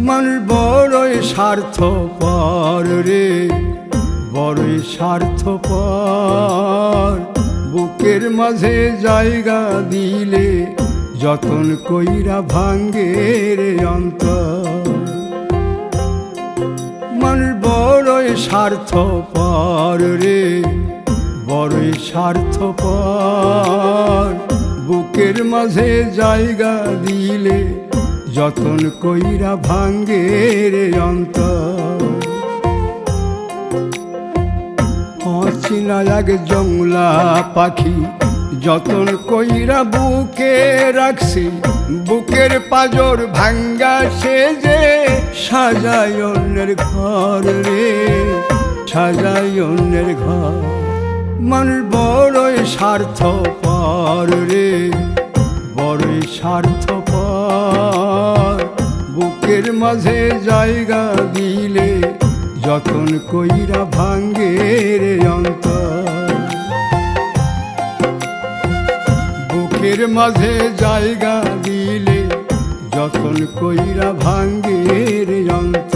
মানুষ বড়ই স্বার্থপর রে, বড়ই স্বার্থপর। বুকের মাঝে জায়গা দিলে যতন কইরা ভাঙ্গে রে অন্তর। মানুষ বড়ই স্বার্থপর রে, বড়ই স্বার্থপর। বুকের মাঝে জায়গা দিলে যতন কইরা ভাঙ্গে রে অন্তর। অচিনা এক জংলা পাখি যতন কইরা বুকে রাখছি, বুকের পাজর ভাঙ্গা সে যে সাজায় অন্যের ঘর রে, সাজায় অন্যের ঘর। মানুষ বড়ই স্বার্থপর রে, বড়ই স্বার্থপর। বুকের মাঝে জায়গা দিলে যতন কইরা ভাঙ্গে রে অন্তর। বুকের মাঝে জায়গা দিলে যতন কইরা ভাঙ্গে রে অন্তর।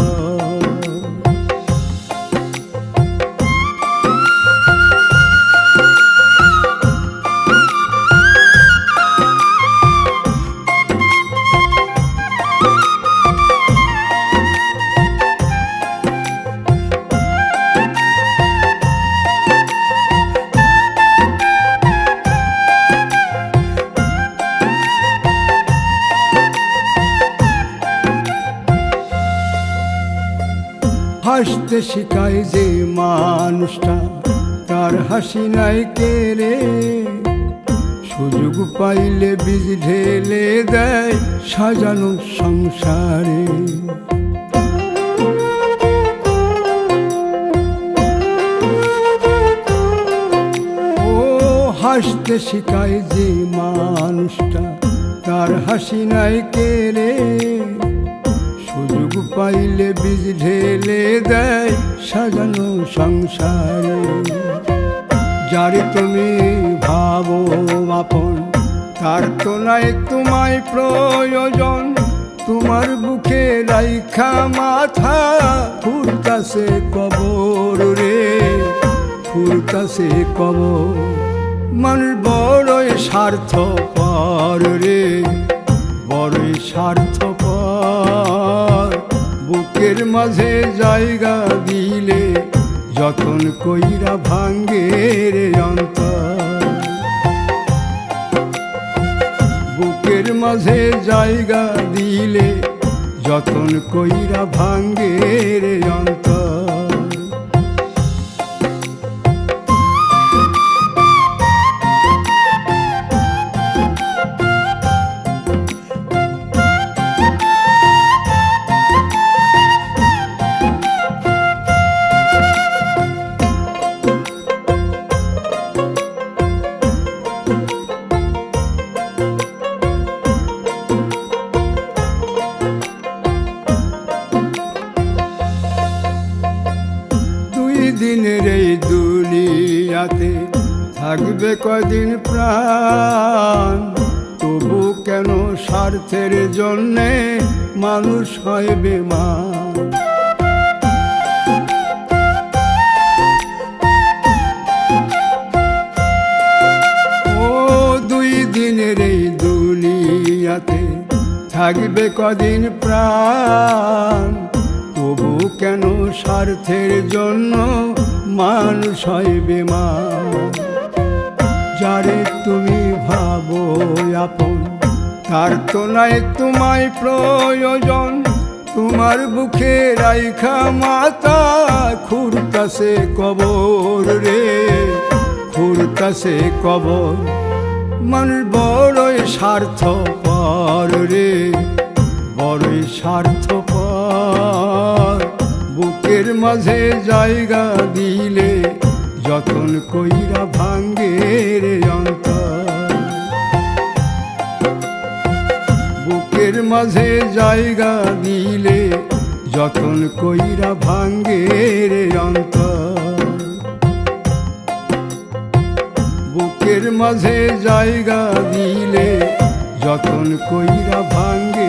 হাসতে শিখায় যে মানুষটা, তার হাসি নাই কেড়ে। সুযোগ পাইলে বীজ ঢেলে দেয় সাজানো সংসারে। ও হাসতে শিখায় যে মানুষটা, তার হাসি নাই কেড়ে। সুযোগ পাইলে বীজ ঢেলে দেয় সাজানো সংসারে। যারে তুমি ভাবো আপন, তার তো নাই তোমায় প্রয়োজন। তোমার বুকে রাইখা মাথা ফুরতাছে কবর রে, ফুরতাছে কবর। মানুষ বড়ই স্বার্থপর রে, বড়ই স্বার্থপর। বুকের মাঝে জায়গা দিলে যতন কইরা ভাঙ্গে রে অন্তর। বুকের মাঝে জায়গা দিলে যতন কইরা ভাঙ্গে রে অন্তর। দিনের এই দুনিয়াতে থাকবে কদিন প্রাণ, তবু কেন স্বার্থের জন্যে মানুষ হয় বেমান। ও দুই দিনের এই দুনিয়াতে থাকবে কদিন প্রাণ, তবু কেন স্বার্থের জন্য মানুষ হয় বেমান। যারে তুমি ভাবো আপন, তার তো নাই তোমায় প্রয়োজন। তোমার বুকে রাইখা মাথা খুরতাছে কবর রে, খুরতাছে কবর। মানুষ বড়ই স্বার্থপর রে, বড়ই স্বার্থপর। বুকের মাঝে জায়গা দিলে যতন কইরা ভাঙ্গে রে অন্তর। বুকের মাঝে জায়গা দিলে যতন কইরা ভাঙ্গে রে অন্তর। বুকের মাঝে জায়গা দিলে যতন কইরা ভাঙ্গে